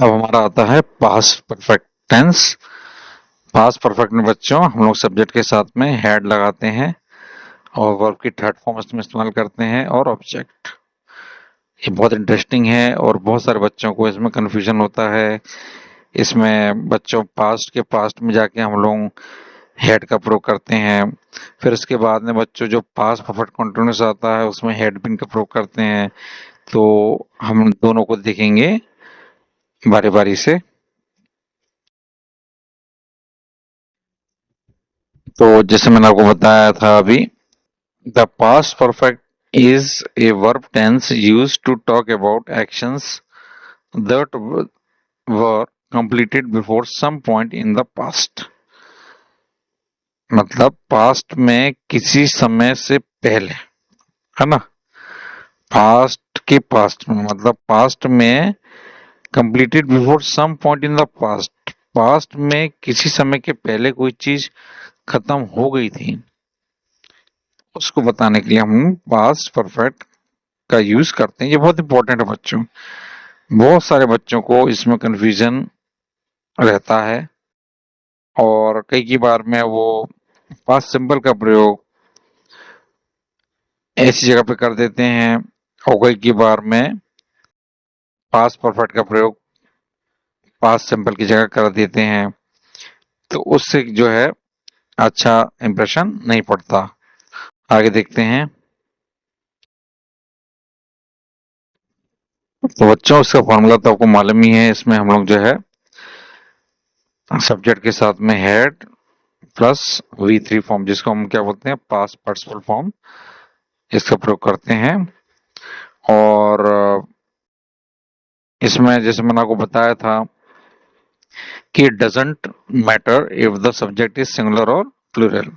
अब हमारा आता है past perfect tense. Past perfect में बच्चों हम लोग सब्जेक्ट के साथ में हैड लगाते हैं और वर्ब की थर्ड फॉर्म इसमें इस्तेमाल करते हैं और ऑब्जेक्ट। ये बहुत इंटरेस्टिंग है और बहुत सारे बच्चों को इसमें कंफ्यूजन होता है। इसमें बच्चों पास्ट के पास्ट में जाके हम लोग हेड का प्रयोग करते हैं। फिर इसके बाद में बच्चों जो पास्ट परफेक्ट कंटिन्यूस आता है उसमें हेड बिन का प्रयोग करते हैं। तो हम दोनों को देखेंगे बारी बारी से। तो जैसे मैंने आपको बताया था अभी, the past perfect is a verb tense used to talk about actions that were completed before some point in the past। मतलब पास्ट में किसी समय से पहले, है ना। पास्ट के पास्ट में मतलब पास्ट में completed before some point in the past, past में किसी समय के पहले कोई चीज खत्म हो गई थी, उसको बताने के लिए हम पास्ट परफेक्ट का यूज करते हैं। ये बहुत इंपॉर्टेंट है बच्चों। बहुत सारे बच्चों को इसमें कंफ्यूजन रहता है और कई की बार में वो पास्ट सिंबल का प्रयोग ऐसी जगह पे कर देते हैं और कई की बार में पास्ट परफेक्ट का प्रयोग पास्ट सिंबल की जगह कर देते हैं। तो उससे जो है अच्छा इंप्रेशन नहीं पड़ता। आगे देखते हैं। तो बच्चों इसका फॉर्मूला तो आपको मालूम ही है। इसमें हम लोग जो है सब्जेक्ट के साथ में हेड प्लस V3 फॉर्म, जिसको हम क्या बोलते हैं पास्ट पार्टिसिपल फॉर्म, इसका प्रयोग करते हैं। और इसमें जैसे मैंने आपको बताया था कि it doesn't matter if the subject is singular और plural,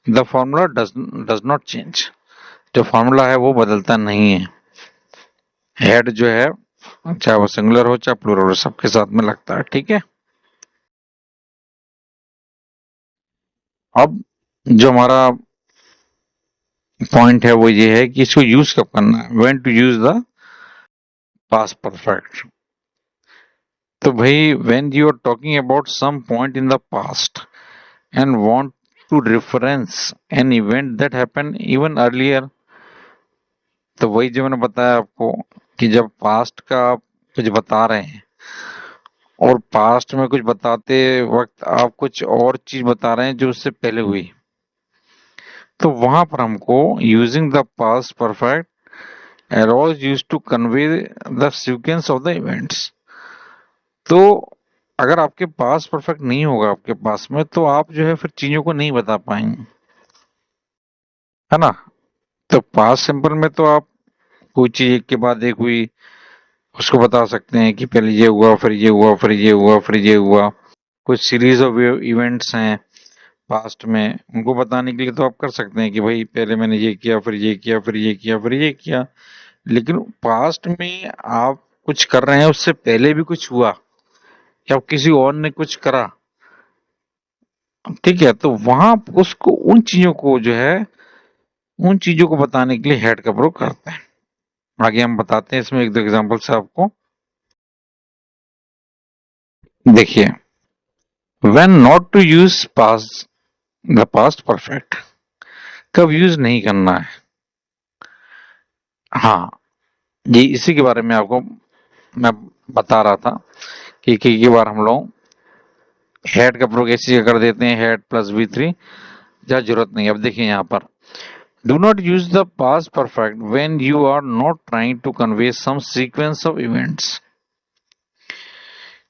the formula does not change. जो फॉर्मूला है वो बदलता नहीं है। हेड जो है चाहे वो सिंगुलर हो चाहे प्लूरल हो सबके साथ में लगता है। ठीक है। अब जो हमारा पॉइंट है वो ये है कि इसको यूज कब करना है, when to use the past perfect. तो भाई when you are talking about some point in the past and want to reference an event that happen even earlier. तो वही जो मैंने बताया आपको कि जब पास्ट का आप कुछ बता रहे हैं और पास्ट में कुछ बताते वक्त आप कुछ और चीज बता रहे हैं जो उससे पहले हुई, तो वहां पर हमको using the past perfect allows used to convey the sequence of the events। तो अगर आपके पास परफेक्ट नहीं होगा आपके पास में तो आप जो है फिर चीजों को नहीं बता पाएंगे, है ना। तो पास सिंपल में तो आप कोई चीज एक के बाद एक हुई उसको बता सकते हैं कि पहले ये हुआ फिर ये हुआ फिर ये हुआ फिर ये हुआ। कुछ सीरीज ऑफ इवेंट्स हैं पास्ट में, उनको बताने के लिए तो आप कर सकते हैं कि भाई पहले मैंने ये किया फिर ये किया फिर ये किया फिर ये किया। लेकिन पास्ट में आप कुछ कर रहे हैं उससे पहले भी कुछ हुआ या किसी और ने कुछ करा, ठीक है, तो वहां उसको उन चीजों को जो है उन चीजों को बताने के लिए हेड का प्रयोग करते हैं। आगे हम बताते हैं इसमें एक दो एग्जांपल से आपको। देखिए, when not to use past the past perfect, कब यूज नहीं करना है। हाँ, ये इसी के बारे में आपको मैं बता रहा था कि कई बार हम लोग हेड का प्रयोग ऐसी जगह कर देते हैं हेड प्लस V3 जहाँ जरूरत नहीं। अब देखिए यहाँ पर do not use the past perfect when you are not trying to convey some sequence of events।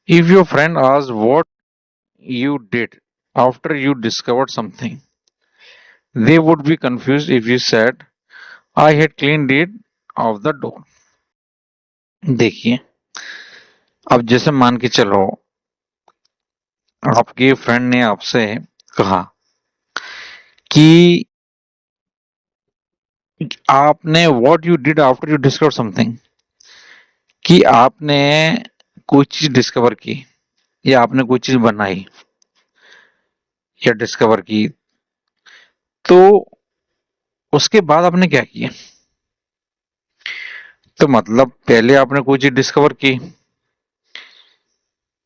If your friend asks what you did after you discovered something, they would be confused if you said I had cleaned it off the door। देखिए, अब जैसे मान के चलो आपके friend ने आपसे कहा कि आपने what you did after you discover something, कि आपने कोई चीज डिस्कवर की या आपने कोई चीज बनाई या डिस्कवर की, तो उसके बाद आपने क्या किया। तो मतलब पहले आपने कोई चीज डिस्कवर की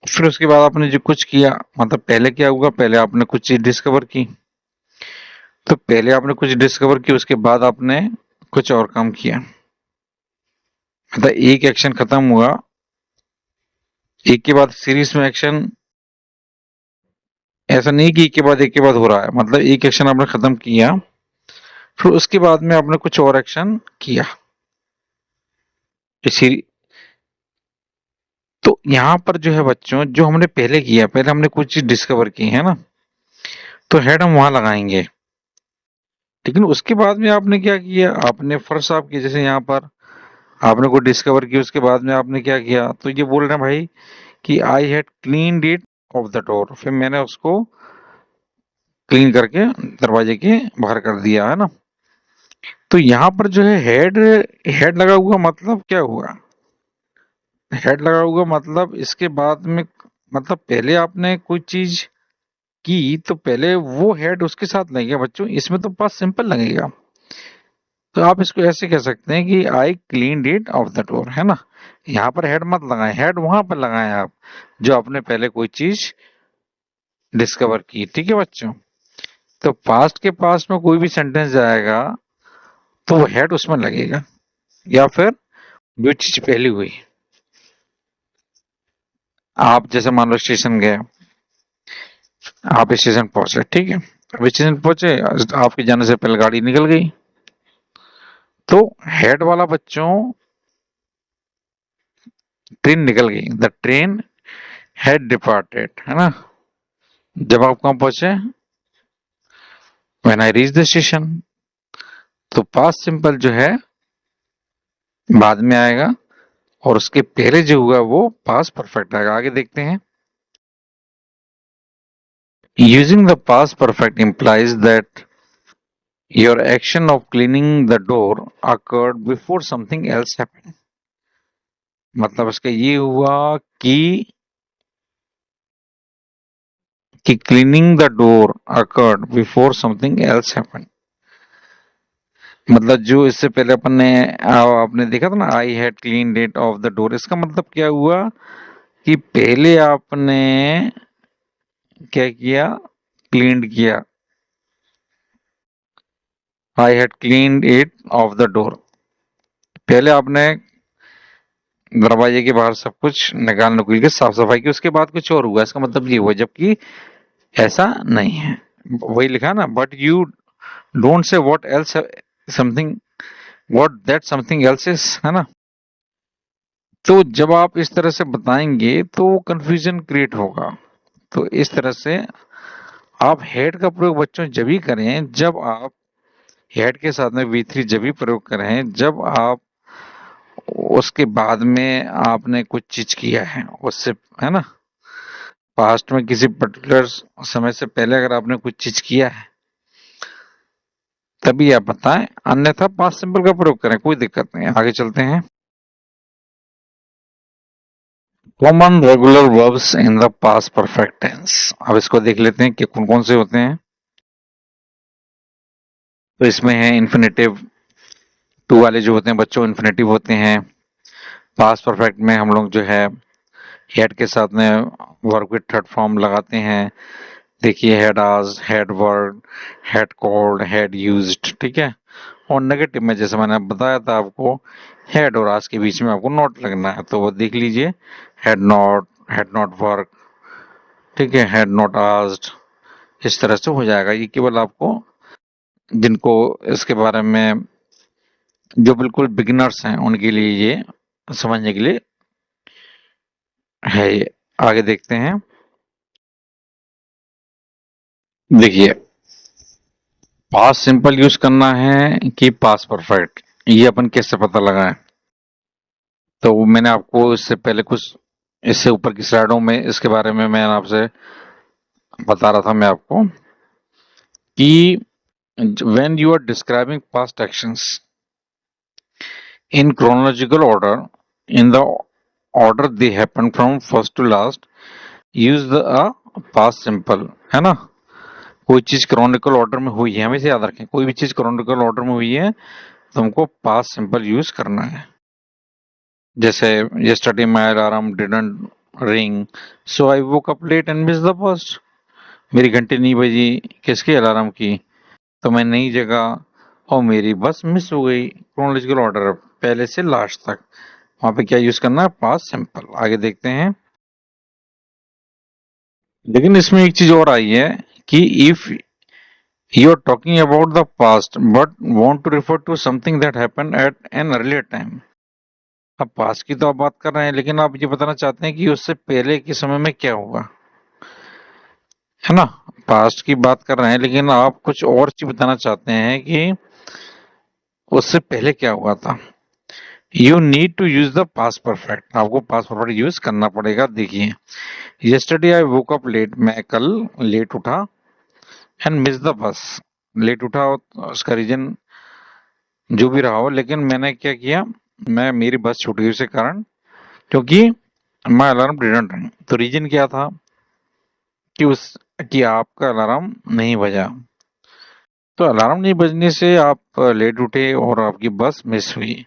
फिर उसके बाद आपने जो कुछ किया, मतलब पहले क्या हुआ, पहले आपने कुछ चीज डिस्कवर की। तो पहले आपने कुछ डिस्कवर की, उसके बाद आपने कुछ और काम किया। मतलब एक एक्शन खत्म हुआ, एक के बाद सीरीज में एक्शन, ऐसा नहीं कि एक के बाद हो रहा है, मतलब एक एक्शन आपने खत्म किया, फिर उसके बाद में आपने कुछ और एक्शन किया इसी। तो यहाँ पर जो है बच्चों, जो हमने पहले किया, पहले हमने कुछ चीज डिस्कवर की है ना, तो हेड हम वहां लगाएंगे। लेकिन उसके बाद में आपने क्या किया, आपने फर्स्ट साफ किया, जैसे यहाँ पर आपने कोई डिस्कवर किया, उसके बाद में आपने क्या किया, तो ये बोल रहे हैं भाई कि I had clean it of the door, फिर मैंने उसको क्लीन करके दरवाजे के बाहर कर दिया, है ना। तो यहाँ पर जो है हेड, हेड लगा हुआ मतलब क्या हुआ, हेड लगा हुआ मतलब इसके बाद में, मतलब पहले आपने कोई चीज की तो पहले वो हेड उसके साथ लगेगा बच्चों, इसमें तो पास सिंपल लगेगा। तो आप इसको ऐसे कह सकते हैं कि I clean it of the door, है ना। यहाँ पर हेड मत लगाएं, हेड वहां पर लगाएं आप जो आपने पहले कोई चीज डिस्कवर की, ठीक है बच्चों। तो पास्ट के पास्ट में कोई भी सेंटेंस जाएगा तो वो हेड उसमें लगेगा, या फिर जो चीज पहले हुई। आप जैसे मान लो स्टेशन गए, आप स्टेशन पहुंचे, ठीक है। अब स्टेशन पहुंचे, आपके जाने से पहले गाड़ी निकल गई, तो हेड वाला बच्चों, ट्रेन निकल गई, द ट्रेन हैड डिपार्टेड, है ना। जब आप कहाँ पहुंचे, when I reach the station. तो पास्ट सिंपल जो है बाद में आएगा, और उसके पहले जो हुआ वो पास्ट परफेक्ट आएगा। आगे देखते हैं। Using the past perfect implies that your action of cleaning the door occurred before something else happened। मतलब इसका ये हुआ कि cleaning the door occurred before something else happened। मतलब जो इससे पहले अपन ने आपने देखा था ना, I had clean it of the door, इसका मतलब क्या हुआ कि पहले आपने क्या किया, क्लीन किया, I had clean it of the door, पहले आपने दरवाजे के बाहर सब कुछ निकाल नुकल के साफ सफाई की, उसके बाद कुछ और हुआ, इसका मतलब ये हुआ, जबकि ऐसा नहीं है। वही लिखा ना, but you don't say what else something, what that something else is, है ना। तो जब आप इस तरह से बताएंगे तो कंफ्यूजन क्रिएट होगा। तो इस तरह से आप हेड का प्रयोग बच्चों जब ही करें जब आप हेड के साथ में V3 जब भी प्रयोग करें जब आप उसके बाद में आपने कुछ चीज किया है उससे, है ना। पास्ट में किसी पर्टिकुलर समय से पहले अगर आपने कुछ चीज किया है तभी आप बताएं, अन्यथा पास्ट सिंपल का प्रयोग करें, कोई दिक्कत नहीं है। आगे चलते हैं। Common regular verbs in the past perfect tense, अब इसको देख लेते हैं कि कौन कौन से होते हैं। तो इसमें है इन्फिनेटिव टू वाले जो होते हैं बच्चों, इन्फिनेटिव होते हैं। पास्ट परफेक्ट में हम लोग जो है हेड के साथ में वर्ब के थर्ड फॉर्म लगाते हैं। देखिए, हेड आज, head word, head called, head used, ठीक है। और नेगेटिव में जैसे मैंने बताया था आपको, हेड और आज के बीच में आपको नॉट लगना है, तो वो देख लीजिए, हेड नॉट वर्क, ठीक है, हेड नॉट आस्क्ड, इस तरह से हो जाएगा। ये केवल आपको जिनको इसके बारे में जो बिल्कुल बिगिनर्स हैं उनके लिए ये समझने के लिए है ये। आगे देखते हैं। देखिए, पास्ट सिंपल यूज करना है कि पास्ट परफेक्ट, ये अपन कैसे पता लगाएं। तो मैंने आपको इससे पहले कुछ, इससे ऊपर की स्लाइडों में इसके बारे में मैं आपसे बता रहा था मैं आपको कि when you are describing past actions in chronological order, in the order they happen from first to last, use the past simple, है ना। कोई चीज क्रॉनिकल ऑर्डर में हुई है, हमेशा याद रखें, कोई भी चीज क्रॉनिकल ऑर्डर में हुई है तो हमको पास्ट सिंपल यूज करना है। जैसे yesterday my alarm didn't ring, so I woke up late and missed the bus. मेरी घंटी नहीं बजी, किसके अलार्म की, तो मैं नहीं जगा और मेरी बस मिस हो गई। क्रोनोलॉजिकल ऑर्डर पहले से लास्ट तक, वहां पे क्या यूज करना है, पास्ट सिंपल। आगे देखते हैं। लेकिन इसमें एक चीज और आई है कि if you are talking about the past but want to refer to something that happened at an earlier time. अब पास्ट की तो आप बात कर रहे हैं, लेकिन आप ये बताना चाहते हैं कि उससे पहले के समय में क्या हुआ, है ना। पास्ट की बात कर रहे हैं, लेकिन आप कुछ और चीज बताना चाहते हैं कि उससे पहले क्या हुआ था। You need to use the past perfect, आपको पास्ट परफेक्ट यूज करना पड़ेगा। देखिए, yesterday I woke up late, मैं कल लेट उठा, and miss the bus, late उठा, उसका रीजन जो भी रहा हो, लेकिन मैंने क्या किया, मैं मेरी बस छूट गई उसके कारण, क्योंकि माई अलार्म डिडंट रिंग। तो रीजन क्या था कि आपका अलार्म नहीं बजा। तो अलार्म नहीं बजने से आप लेट उठे और आपकी बस मिस हुई।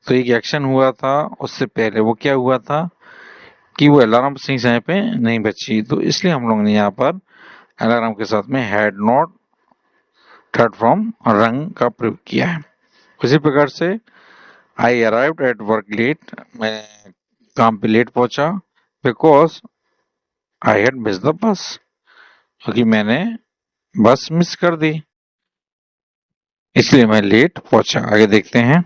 तो एक एक्शन हुआ था, उससे पहले वो क्या हुआ था कि वो अलार्म सही समय पे नहीं बची, तो इसलिए हम लोग ने यहाँ पर अलार्म के साथ में हैड नॉट थर्ड फॉर्म रंग का प्रयोग किया है। उसी प्रकार से I arrived at work late, मैं काम पे लेट पहुंचा, because I had miss the bus, क्योंकि मैंने बस मिस कर दी, इसलिए मैं लेट पहुंचा। आगे देखते हैं।